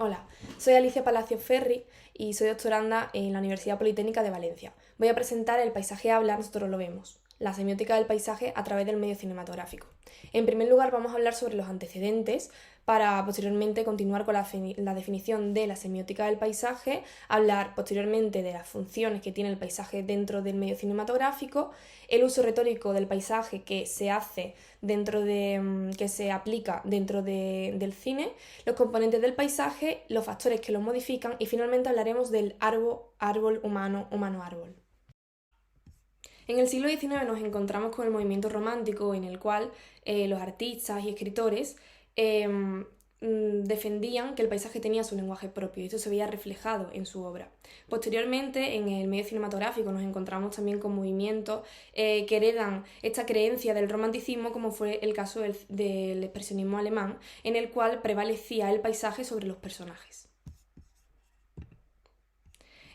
Hola, soy Alicia Palacio Ferri y soy doctoranda en la Universidad Politécnica de Valencia. Voy a presentar El paisaje habla, nosotros lo vemos, la semiótica del paisaje a través del medio cinematográfico. En primer lugar vamos a hablar sobre los antecedentes para posteriormente continuar con la definición de la semiótica del paisaje, hablar posteriormente de las funciones que tiene el paisaje dentro del medio cinematográfico, el uso retórico del paisaje que se hace que se aplica dentro del cine, los componentes del paisaje, los factores que lo modifican y finalmente hablaremos del árbol humano, humano-árbol. En el siglo XIX nos encontramos con el movimiento romántico en el cual los artistas y escritores defendían que el paisaje tenía su lenguaje propio y esto se veía reflejado en su obra. Posteriormente, en el medio cinematográfico nos encontramos también con movimientos que heredan esta creencia del romanticismo, como fue el caso del expresionismo alemán, en el cual prevalecía el paisaje sobre los personajes.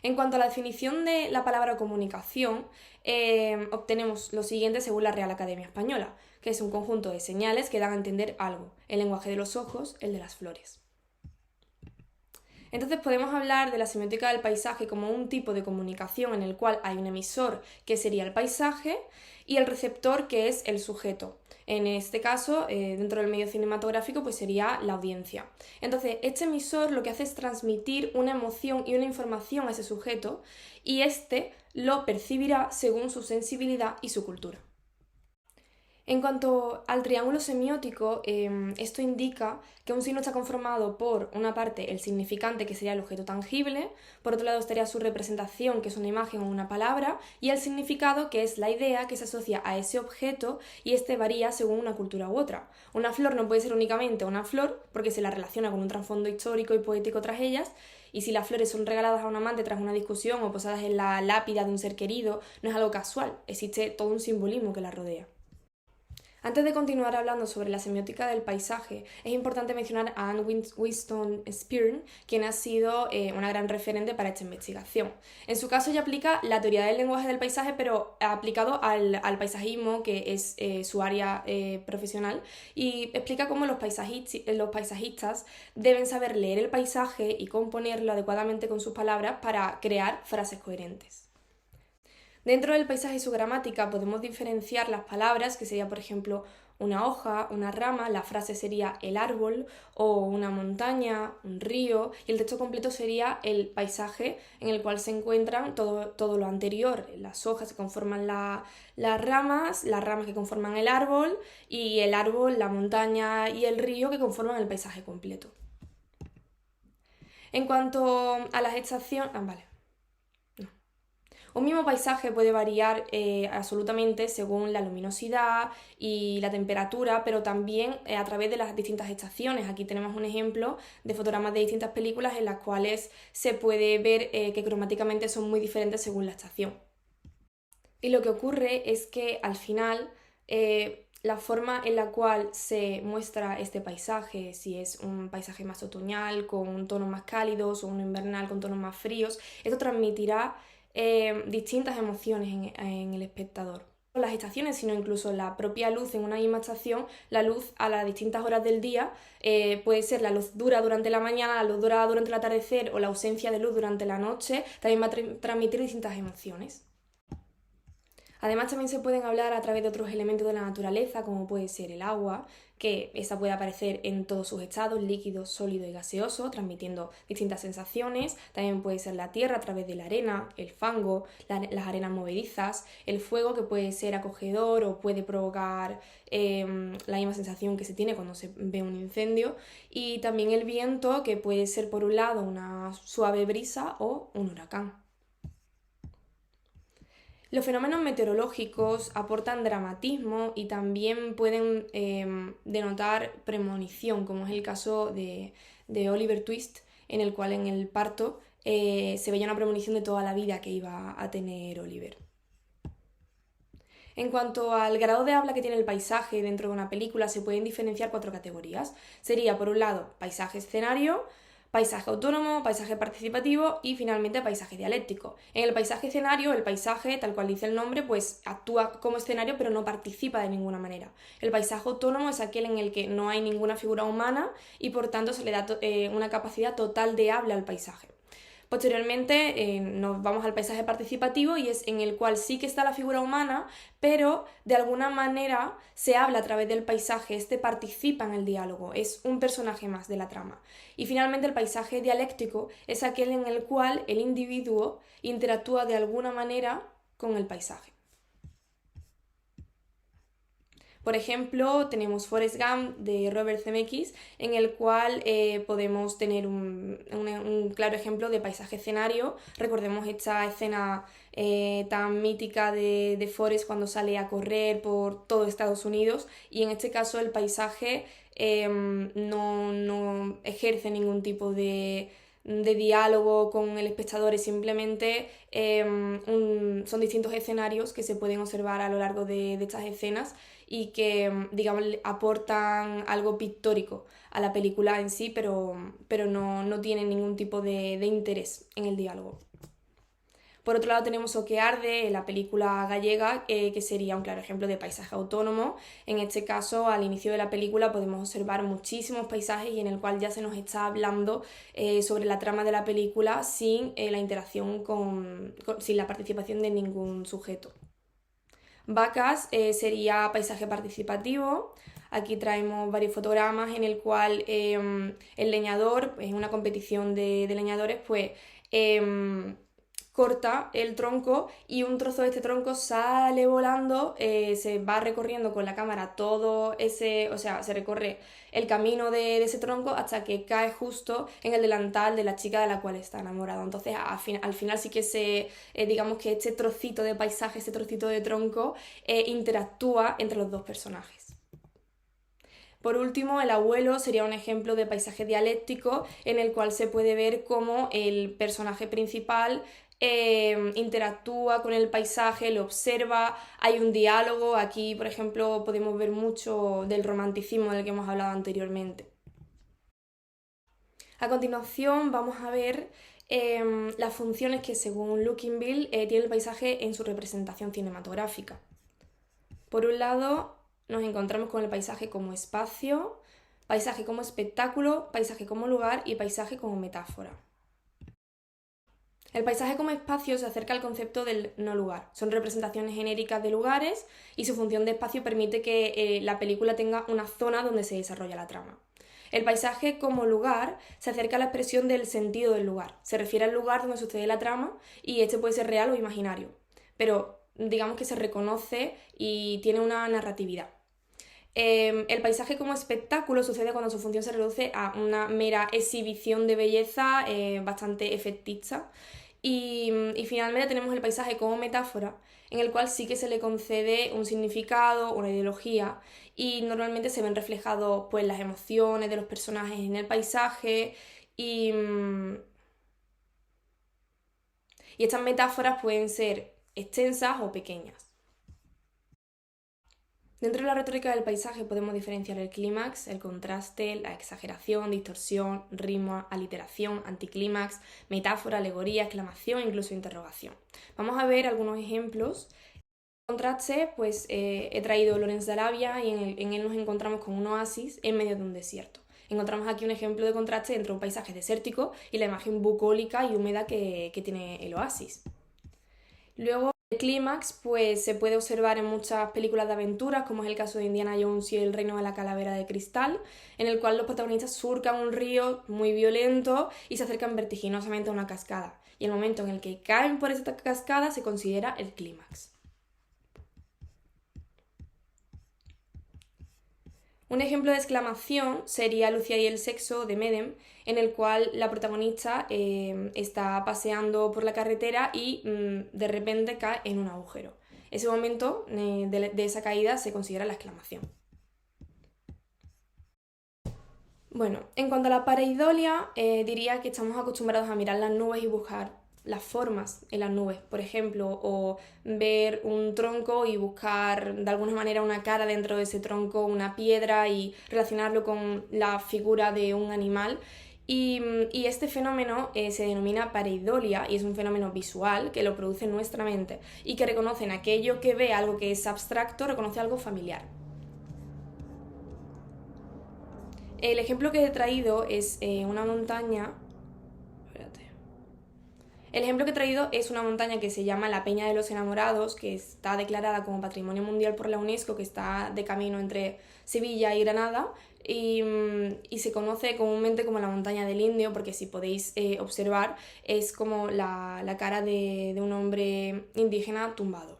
En cuanto a la definición de la palabra comunicación, obtenemos lo siguiente según la Real Academia Española, que es un conjunto de señales que dan a entender algo, el lenguaje de los ojos, el de las flores. Entonces podemos hablar de la semiótica del paisaje como un tipo de comunicación en el cual hay un emisor, que sería el paisaje, y el receptor, que es el sujeto. En este caso, dentro del medio cinematográfico, pues sería la audiencia. Entonces, este emisor lo que hace es transmitir una emoción y una información a ese sujeto, y éste lo percibirá según su sensibilidad y su cultura. En cuanto al triángulo semiótico, esto indica que un signo está conformado por una parte el significante, que sería el objeto tangible, por otro lado estaría su representación, que es una imagen o una palabra, y el significado, que es la idea que se asocia a ese objeto y este varía según una cultura u otra. Una flor no puede ser únicamente una flor porque se la relaciona con un trasfondo histórico y poético tras ellas, y si las flores son regaladas a un amante tras una discusión o posadas en la lápida de un ser querido, no es algo casual, existe todo un simbolismo que la rodea. Antes de continuar hablando sobre la semiótica del paisaje, es importante mencionar a Anne Winston Spirn, quien ha sido una gran referente para esta investigación. En su caso, ella aplica la teoría del lenguaje del paisaje, pero aplicado al paisajismo, que es su área profesional, y explica cómo los paisajistas deben saber leer el paisaje y componerlo adecuadamente con sus palabras para crear frases coherentes. Dentro del paisaje y su gramática podemos diferenciar las palabras, que sería, por ejemplo, una hoja, una rama, la frase sería el árbol, o una montaña, un río, y el texto completo sería el paisaje en el cual se encuentran todo lo anterior. Las hojas que conforman las ramas que conforman y el árbol, la montaña y el río que conforman el paisaje completo. En cuanto a las estaciones... vale. Un mismo paisaje puede variar absolutamente según la luminosidad y la temperatura, pero también a través de las distintas estaciones. Aquí tenemos un ejemplo de fotogramas de distintas películas en las cuales se puede ver que cromáticamente son muy diferentes según la estación. Y lo que ocurre es que al final la forma en la cual se muestra este paisaje, si es un paisaje más otoñal con tonos más cálidos o un invernal con tonos más fríos, esto transmitirá distintas emociones en el espectador. No las estaciones, sino incluso la propia luz en una misma estación, la luz a las distintas horas del día puede ser la luz dura durante la mañana, la luz dura durante el atardecer o la ausencia de luz durante la noche, también va a transmitir distintas emociones. Además también se pueden hablar a través de otros elementos de la naturaleza, como puede ser el agua, que esa puede aparecer en todos sus estados, líquido, sólido y gaseoso, transmitiendo distintas sensaciones. También puede ser la tierra a través de la arena, el fango, las arenas movedizas, el fuego, que puede ser acogedor o puede provocar la misma sensación que se tiene cuando se ve un incendio, y también el viento, que puede ser por un lado una suave brisa o un huracán. Los fenómenos meteorológicos aportan dramatismo y también pueden denotar premonición, como es el caso de Oliver Twist, en el cual en el parto se veía una premonición de toda la vida que iba a tener Oliver. En cuanto al grado de habla que tiene el paisaje dentro de una película, se pueden diferenciar 4 categorías. Sería, por un lado, paisaje-escenario, Paisaje autónomo, paisaje participativo y finalmente paisaje dialéctico. En el paisaje escenario, el paisaje, tal cual dice el nombre, pues actúa como escenario pero no participa de ninguna manera. El paisaje autónomo es aquel en el que no hay ninguna figura humana y por tanto se le da una capacidad total de habla al paisaje. Posteriormente nos vamos al paisaje participativo y es en el cual sí que está la figura humana, pero de alguna manera se habla a través del paisaje, este participa en el diálogo, es un personaje más de la trama. Y finalmente el paisaje dialéctico es aquel en el cual el individuo interactúa de alguna manera con el paisaje. Por ejemplo, tenemos Forrest Gump de Robert Zemeckis, en el cual podemos tener un claro ejemplo de paisaje escenario. Recordemos esta escena tan mítica de Forrest cuando sale a correr por todo Estados Unidos y en este caso el paisaje no ejerce ningún tipo de diálogo con el espectador, es simplemente son distintos escenarios que se pueden observar a lo largo de estas escenas y que, digamos, aportan algo pictórico a la película en sí, pero no tienen ningún tipo de interés en el diálogo. Por otro lado tenemos O que arde, la película gallega, que sería un claro ejemplo de paisaje autónomo. En este caso, al inicio de la película podemos observar muchísimos paisajes y en el cual ya se nos está hablando sobre la trama de la película sin la interacción sin la participación de ningún sujeto. Vacas sería paisaje participativo. Aquí traemos varios fotogramas en el cual el leñador, en una competición de leñadores, pues corta el tronco y un trozo de este tronco sale volando, se va recorriendo con la cámara todo ese, o sea, se recorre el camino de ese tronco hasta que cae justo en el delantal de la chica de la cual está enamorado. Entonces al final sí que digamos que este trocito de paisaje, este trocito de tronco interactúa entre los dos personajes. Por último, el abuelo sería un ejemplo de paisaje dialéctico en el cual se puede ver cómo el personaje principal interactúa con el paisaje, lo observa, hay un diálogo. Aquí, por ejemplo, podemos ver mucho del romanticismo del que hemos hablado anteriormente. A continuación vamos a ver las funciones que según Luckinbill tiene el paisaje en su representación cinematográfica. Por un lado, nos encontramos con el paisaje como espacio, paisaje como espectáculo, paisaje como lugar y paisaje como metáfora. El paisaje como espacio se acerca al concepto del no lugar. Son representaciones genéricas de lugares y su función de espacio permite que la película tenga una zona donde se desarrolla la trama. El paisaje como lugar se acerca a la expresión del sentido del lugar. Se refiere al lugar donde sucede la trama y este puede ser real o imaginario, pero digamos que se reconoce y tiene una narratividad. El paisaje como espectáculo sucede cuando su función se reduce a una mera exhibición de belleza bastante efectista. Y finalmente tenemos el paisaje como metáfora, en el cual sí que se le concede un significado, una ideología, y normalmente se ven reflejados pues, las emociones de los personajes en el paisaje y estas metáforas pueden ser extensas o pequeñas. Dentro de la retórica del paisaje podemos diferenciar el clímax, el contraste, la exageración, distorsión, ritmo, aliteración, anticlímax, metáfora, alegoría, exclamación e incluso interrogación. Vamos a ver algunos ejemplos. El contraste, pues he traído Lawrence de Arabia y en él nos encontramos con un oasis en medio de un desierto. Encontramos aquí un ejemplo de contraste entre un paisaje desértico y la imagen bucólica y húmeda que tiene el oasis. Luego, el clímax pues, se puede observar en muchas películas de aventuras, como es el caso de Indiana Jones y el Reino de la Calavera de Cristal, en el cual los protagonistas surcan un río muy violento y se acercan vertiginosamente a una cascada. Y el momento en el que caen por esa cascada se considera el clímax. Un ejemplo de exclamación sería Lucía y el sexo de Medem, en el cual la protagonista está paseando por la carretera y de repente cae en un agujero. Ese momento de esa caída se considera la exclamación. Bueno, en cuanto a la pareidolia, diría que estamos acostumbrados a mirar las nubes y buscar las formas en las nubes, por ejemplo, o ver un tronco y buscar de alguna manera una cara dentro de ese tronco, una piedra y relacionarlo con la figura de un animal. Y este fenómeno se denomina pareidolia y es un fenómeno visual que lo produce nuestra mente y que reconoce en aquello que ve algo que es abstracto, reconoce algo familiar. El ejemplo que he traído es una montaña. Espérate. El ejemplo que he traído es una montaña que se llama la Peña de los Enamorados, que está declarada como Patrimonio Mundial por la UNESCO, que está de camino entre Sevilla y Granada, y se conoce comúnmente como la montaña del indio, porque si podéis observar, es como la cara de un hombre indígena tumbado.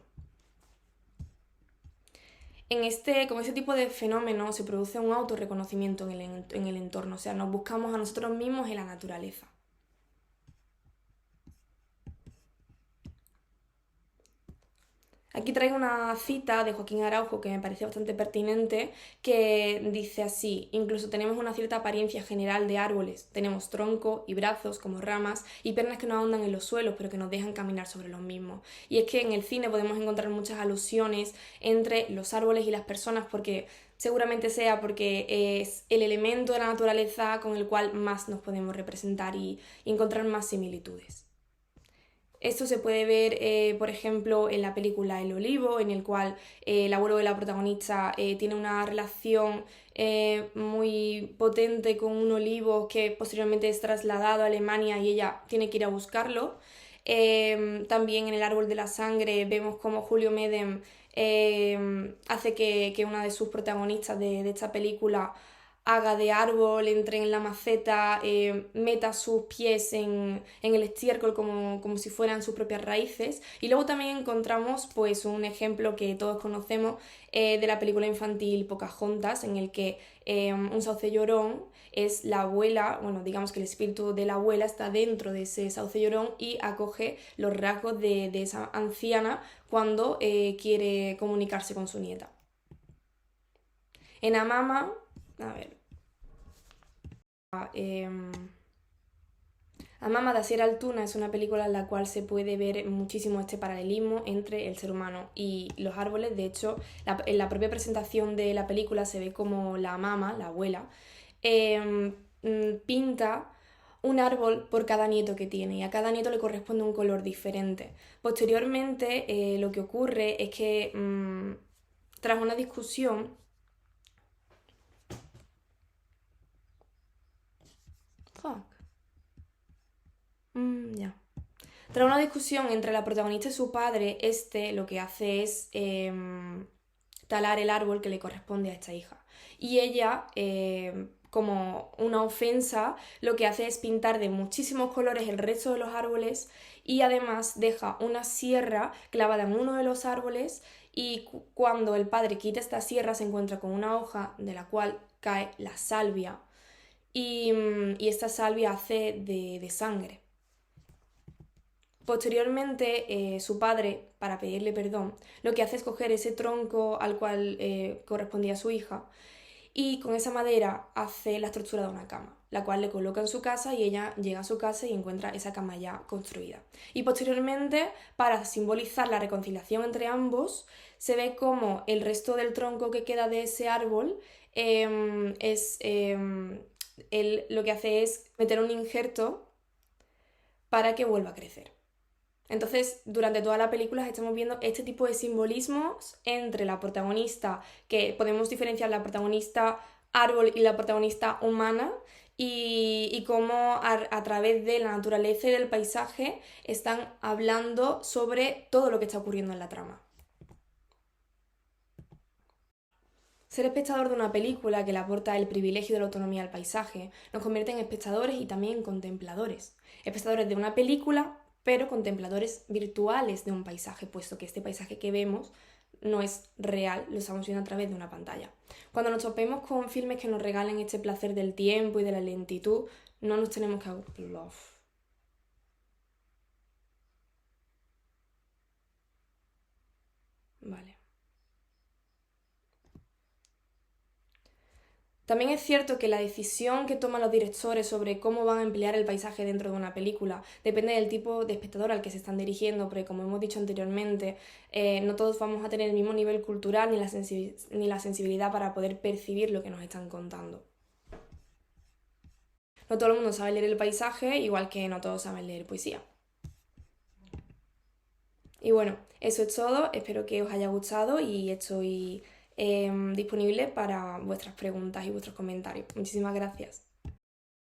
Con este tipo de fenómeno se produce un autorreconocimiento en el entorno, o sea, nos buscamos a nosotros mismos en la naturaleza. Aquí traigo una cita de Joaquín Araujo que me parece bastante pertinente, que dice así: incluso tenemos una cierta apariencia general de árboles, tenemos tronco y brazos como ramas y piernas que no ahondan en los suelos pero que nos dejan caminar sobre los mismos. Y es que en el cine podemos encontrar muchas alusiones entre los árboles y las personas, porque seguramente sea porque es el elemento de la naturaleza con el cual más nos podemos representar y encontrar más similitudes. Esto se puede ver, por ejemplo, en la película El Olivo, en el cual el abuelo de la protagonista tiene una relación muy potente con un olivo que posteriormente es trasladado a Alemania y ella tiene que ir a buscarlo. También en El Árbol de la Sangre vemos cómo Julio Medem hace que una de sus protagonistas de esta película haga de árbol, entre en la maceta, meta sus pies en el estiércol como si fueran sus propias raíces. Y luego también encontramos pues un ejemplo que todos conocemos de la película infantil Pocahontas, en el que un sauce llorón es la abuela, bueno, digamos que el espíritu de la abuela está dentro de ese sauce llorón y acoge los rasgos de esa anciana cuando quiere comunicarse con su nieta. En Amama, a ver, Amama de Asier Altuna es una película en la cual se puede ver muchísimo este paralelismo entre el ser humano y los árboles. De hecho, en la propia presentación de la película se ve como la Amama, la abuela, pinta un árbol por cada nieto que tiene y a cada nieto le corresponde un color diferente. Posteriormente, lo que ocurre es que tras una discusión, ya. Tras una discusión entre la protagonista y su padre, lo que hace es talar el árbol que le corresponde a esta hija. Y ella, como una ofensa, lo que hace es pintar de muchísimos colores el resto de los árboles y además deja una sierra clavada en uno de los árboles, y cuando el padre quita esta sierra se encuentra con una hoja de la cual cae la salvia y esta salvia hace de sangre. Posteriormente, su padre, para pedirle perdón, lo que hace es coger ese tronco al cual correspondía a su hija y con esa madera hace la estructura de una cama, la cual le coloca en su casa y ella llega a su casa y encuentra esa cama ya construida. Y posteriormente, para simbolizar la reconciliación entre ambos, se ve como el resto del tronco que queda de ese árbol él lo que hace es meter un injerto para que vuelva a crecer. Entonces, durante toda la película estamos viendo este tipo de simbolismos entre la protagonista, que podemos diferenciar la protagonista árbol y la protagonista humana, y cómo a través de la naturaleza y del paisaje están hablando sobre todo lo que está ocurriendo en la trama. Ser espectador de una película que le aporta el privilegio de la autonomía al paisaje nos convierte en espectadores y también en contempladores. Espectadores de una película, pero contempladores virtuales de un paisaje, puesto que este paisaje que vemos no es real, lo estamos viendo a través de una pantalla. Cuando nos topemos con filmes que nos regalen este placer del tiempo y de la lentitud, no nos tenemos que agobiar. Vale. También es cierto que la decisión que toman los directores sobre cómo van a emplear el paisaje dentro de una película depende del tipo de espectador al que se están dirigiendo, porque como hemos dicho anteriormente, no todos vamos a tener el mismo nivel cultural ni la sensibilidad para poder percibir lo que nos están contando. No todo el mundo sabe leer el paisaje, igual que no todos saben leer poesía. Y bueno, eso es todo, espero que os haya gustado y estoy disponible para vuestras preguntas y vuestros comentarios. Muchísimas gracias.